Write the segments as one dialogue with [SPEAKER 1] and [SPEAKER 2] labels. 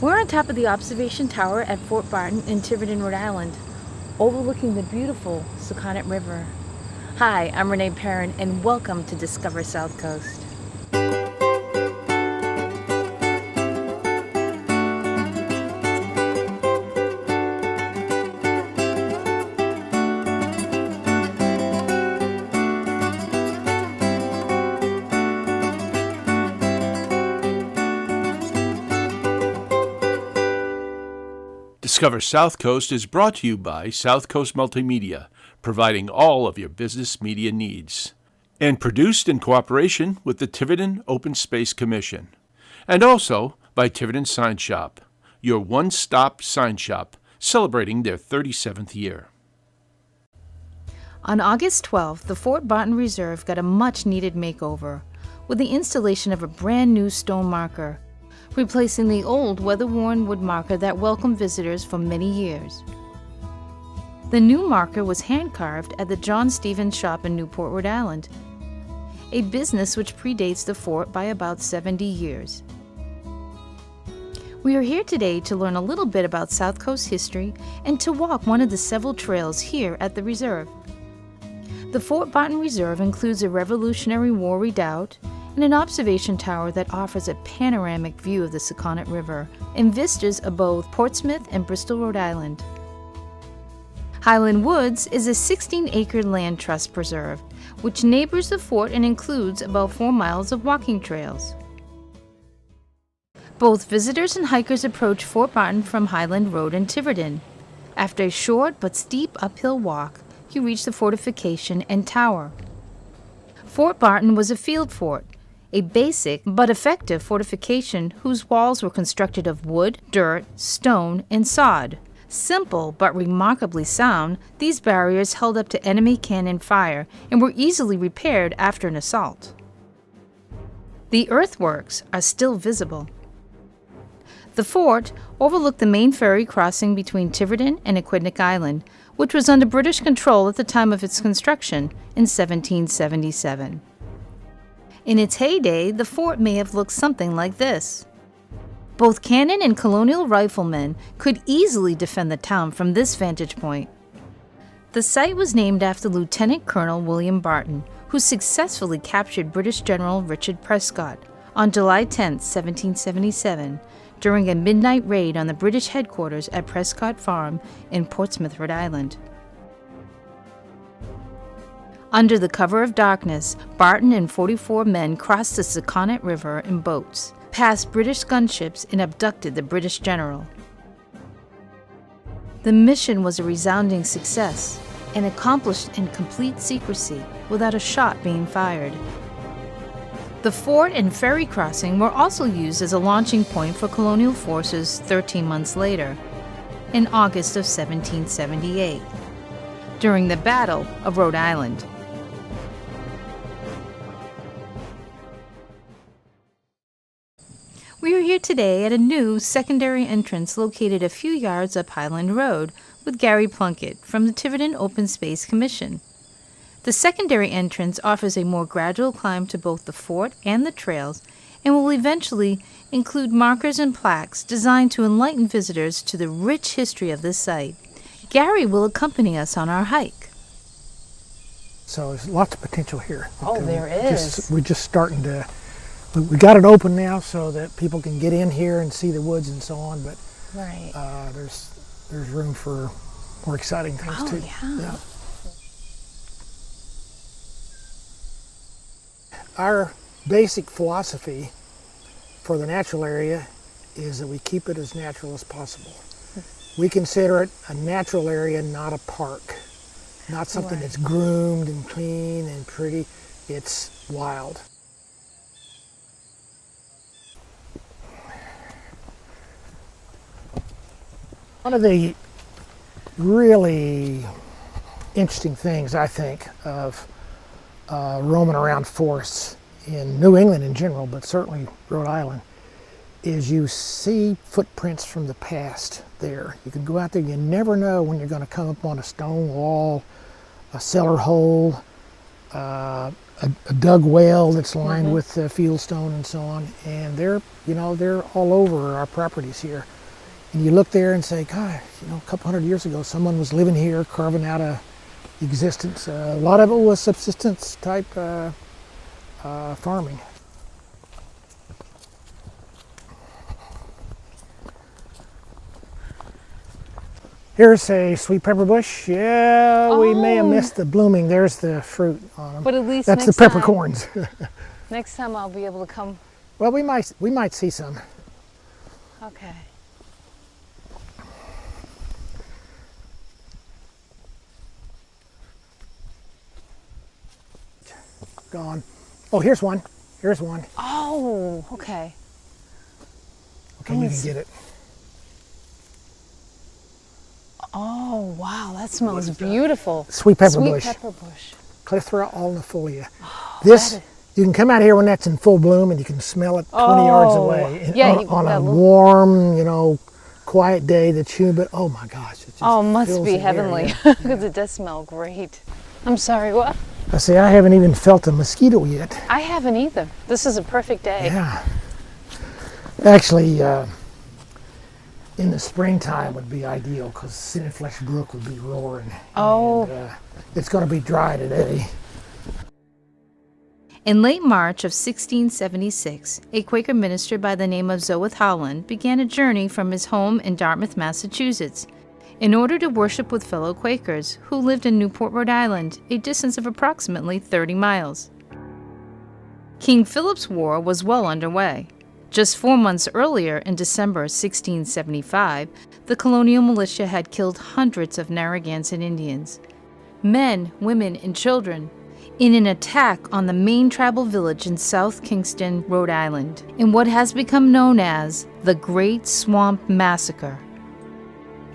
[SPEAKER 1] We're on top of the observation tower at Fort Barton in Tiverton, Rhode Island, overlooking the beautiful Sakonnet River. Hi, I'm Renee Perrin, and welcome to Discover South Coast.
[SPEAKER 2] Discover South Coast is brought to you by South Coast Multimedia, providing all of your business media needs. And produced in cooperation with the Tiverton Open Space Commission. And also by Tiverton Sign Shop, your one-stop sign shop, celebrating their 37th year.
[SPEAKER 1] On August 12th, the Fort Barton Reserve got a much-needed makeover with the installation of a brand-new stone marker, replacing the old weather-worn wood marker that welcomed visitors for many years. The new marker was hand-carved at the John Stevens shop in Newport, Rhode Island, a business which predates the fort by about 70 years. We are here today to learn a little bit about South Coast history and to walk one of the several trails here at the reserve. The Fort Barton Reserve includes a Revolutionary War redoubt and an observation tower that offers a panoramic view of the Sakonnet River and vistas of both Portsmouth and Bristol, Rhode Island. Highland Woods is a 16-acre land trust preserve, which neighbors the fort and includes about 4 miles of walking trails. Both visitors and hikers approach Fort Barton from Highland Road in Tiverton. After a short but steep uphill walk, you reach the fortification and tower. Fort Barton was a field fort, a basic but effective fortification whose walls were constructed of wood, dirt, stone, and sod. Simple but remarkably sound, these barriers held up to enemy cannon fire and were easily repaired after an assault. The earthworks are still visible. The fort overlooked the main ferry crossing between Tiverton and Aquidneck Island, which was under British control at the time of its construction in 1777. In its heyday, the fort may have looked something like this. Both cannon and colonial riflemen could easily defend the town from this vantage point. The site was named after Lieutenant Colonel William Barton, who successfully captured British General Richard Prescott on July 10, 1777, during a midnight raid on the British headquarters at Prescott Farm in Portsmouth, Rhode Island. Under the cover of darkness, Barton and 44 men crossed the Sakonnet River in boats, passed British gunships, and abducted the British general. The mission was a resounding success and accomplished in complete secrecy without a shot being fired. The fort and ferry crossing were also used as a launching point for colonial forces 13 months later, in August of 1778, during the Battle of Rhode Island. We are here today at a new secondary entrance located a few yards up Highland Road with Gary Plunkett from the Tiverton Open Space Commission. The secondary entrance offers a more gradual climb to both the fort and the trails and will eventually include markers and plaques designed to enlighten visitors to the rich history of this site. Gary will accompany us on our hike.
[SPEAKER 3] So there's lots of potential here.
[SPEAKER 1] Oh, there is.
[SPEAKER 3] We're just starting to, we got it open now so that people can get in here and see the woods and so on, but
[SPEAKER 1] Right.
[SPEAKER 3] There's room for more exciting things too.
[SPEAKER 1] Yeah.
[SPEAKER 3] Our basic philosophy for the natural area is that we keep it as natural as possible. We consider it a natural area, not a park. Not something that's groomed and clean and pretty. It's wild. One of the really interesting things, I think, of roaming around forests in New England in general, but certainly Rhode Island, is you see footprints from the past there. You can go out there, you never know when you're going to come up on a stone wall, a cellar hole, a a dug well that's lined with fieldstone and so on, and they're all over our properties here. And you look there and say, God, a couple hundred years ago, someone was living here, carving out a existence. A lot of it was subsistence type farming. Here's a sweet pepper bush. Yeah, we may have missed the blooming. There's the fruit on them.
[SPEAKER 1] But at least
[SPEAKER 3] that's
[SPEAKER 1] next
[SPEAKER 3] the peppercorns.
[SPEAKER 1] Next time I'll be able to come.
[SPEAKER 3] Well, we might see some.
[SPEAKER 1] Okay.
[SPEAKER 3] Gone. Oh, here's one. Here's one.
[SPEAKER 1] Oh, okay.
[SPEAKER 3] Okay, you can get it.
[SPEAKER 1] Oh, wow, that smells beautiful.
[SPEAKER 3] Sweet pepper bush.
[SPEAKER 1] Sweet pepper bush.
[SPEAKER 3] Clithra alnifolia.
[SPEAKER 1] Oh,
[SPEAKER 3] This, you can come out here when that's in full bloom and you can smell it 20 yards away.
[SPEAKER 1] Yeah,
[SPEAKER 3] on a warm, quiet day that's humid, but oh my gosh. It just
[SPEAKER 1] must
[SPEAKER 3] fills
[SPEAKER 1] be
[SPEAKER 3] the air,
[SPEAKER 1] heavenly,
[SPEAKER 3] yeah.
[SPEAKER 1] because it does smell great. I'm sorry, what?
[SPEAKER 3] I say, I haven't even felt a mosquito yet.
[SPEAKER 1] I haven't either. This is a perfect day.
[SPEAKER 3] Yeah. Actually, in the springtime would be ideal because Sinflesh Brook would be roaring.
[SPEAKER 1] Oh.
[SPEAKER 3] And, it's going to be dry today.
[SPEAKER 1] In late March of 1676, a Quaker minister by the name of Zoeth Howland began a journey from his home in Dartmouth, Massachusetts, in order to worship with fellow Quakers who lived in Newport, Rhode Island, a distance of approximately 30 miles. King Philip's War was well underway. Just 4 months earlier, in December 1675, the colonial militia had killed hundreds of Narragansett Indians, men, women, and children, in an attack on the main tribal village in South Kingston, Rhode Island, in what has become known as the Great Swamp Massacre.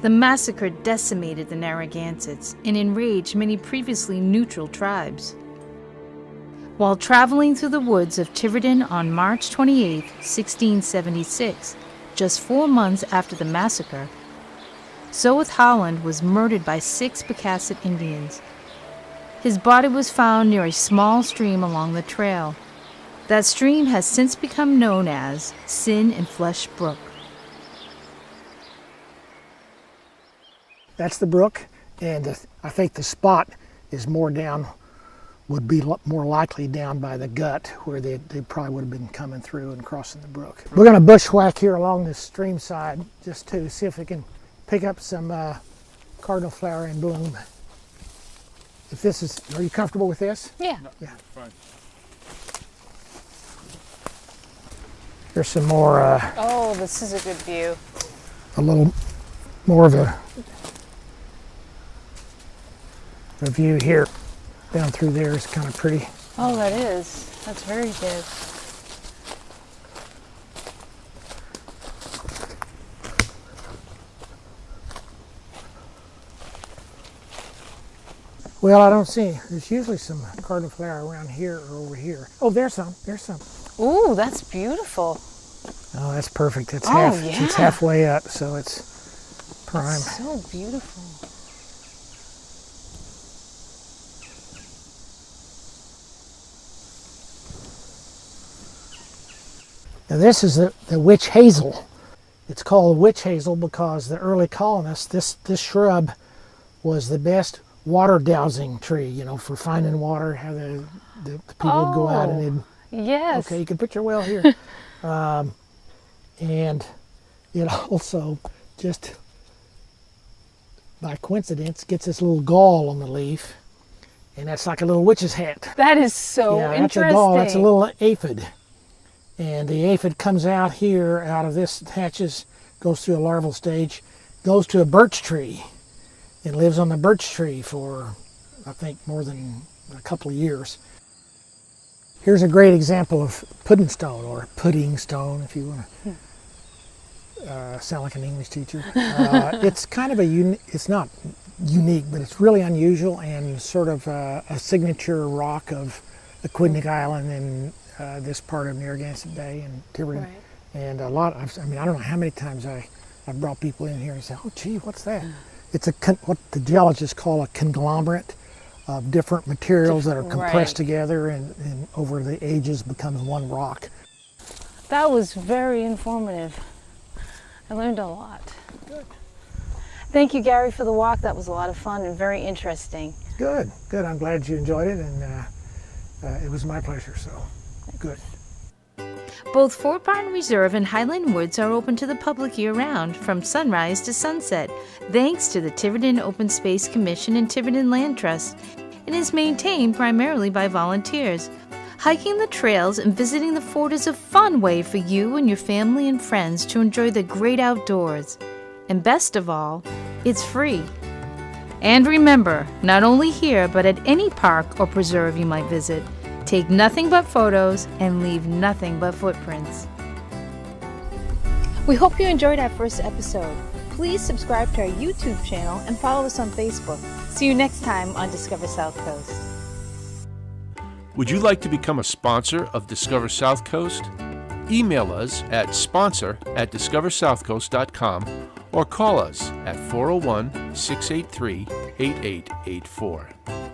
[SPEAKER 1] The massacre decimated the Narragansetts and enraged many previously neutral tribes. While traveling through the woods of Tiverton on March 28, 1676, just 4 months after the massacre, Zoeth Howland was murdered by 6 Pecasset Indians. His body was found near a small stream along the trail. That stream has since become known as Sin and Flesh Brook.
[SPEAKER 3] That's the brook, and I think the spot is would be more likely down by the gut where they probably would have been coming through and crossing the brook. We're going to bushwhack here along this stream side just to see if we can pick up some cardinal flower in bloom. Are you comfortable with this?
[SPEAKER 1] Yeah.
[SPEAKER 3] Yeah.
[SPEAKER 2] Fine.
[SPEAKER 3] There's some more,
[SPEAKER 1] Oh, this is a good view.
[SPEAKER 3] a little more of a view here. Down through there is kind of pretty.
[SPEAKER 1] Oh, that is. That's very good.
[SPEAKER 3] Well, I don't see. There's usually some cardinal flower around here or over here. Oh, there's some. There's some.
[SPEAKER 1] Ooh, that's beautiful.
[SPEAKER 3] Oh, that's perfect. It's
[SPEAKER 1] yeah.
[SPEAKER 3] It's halfway up, so it's prime.
[SPEAKER 1] That's so beautiful.
[SPEAKER 3] Now this is the witch hazel. It's called witch hazel because the early colonists, this shrub was the best water dowsing tree, for finding water, how the people would go out and
[SPEAKER 1] Yes.
[SPEAKER 3] okay, you can put your well here. And it also, just by coincidence, gets this little gall on the leaf, and that's like a little witch's hat.
[SPEAKER 1] That is so
[SPEAKER 3] Yeah,
[SPEAKER 1] interesting.
[SPEAKER 3] that's a gall, that's a little aphid. And the aphid comes out here, out of this, hatches, goes through a larval stage, goes to a birch tree, and lives on the birch tree for, I think, more than a couple of years. Here's a great example of pudding stone, or pudding stone, if you want to sound like an English teacher. It's kind of it's not unique, but it's really unusual and sort of a signature rock of Aquidneck Island and this part of Narragansett Bay and Tiverton.
[SPEAKER 1] Right.
[SPEAKER 3] And I don't know how many times I've brought people in here and said, oh gee, what's that? It's what the geologists call a conglomerate of different materials that are compressed
[SPEAKER 1] Right.
[SPEAKER 3] together and over the ages becomes one rock.
[SPEAKER 1] That was very informative. I learned a lot.
[SPEAKER 3] Good.
[SPEAKER 1] Thank you, Gary, for the walk. That was a lot of fun and very interesting.
[SPEAKER 3] Good, good. I'm glad you enjoyed it, and it was my pleasure, so good.
[SPEAKER 1] Both Fort Barton Reserve and Highland Woods are open to the public year-round, from sunrise to sunset, thanks to the Tiverton Open Space Commission and Tiverton Land Trust, and is maintained primarily by volunteers. Hiking the trails and visiting the fort is a fun way for you and your family and friends to enjoy the great outdoors. And best of all, it's free. And remember, not only here, but at any park or preserve you might visit, take nothing but photos and leave nothing but footprints. We hope you enjoyed our first episode. Please subscribe to our YouTube channel and follow us on Facebook. See you next time on Discover South Coast.
[SPEAKER 2] Would you like to become a sponsor of Discover South Coast? Email us at sponsor@discoversouthcoast.com or call us at 401-683-8884.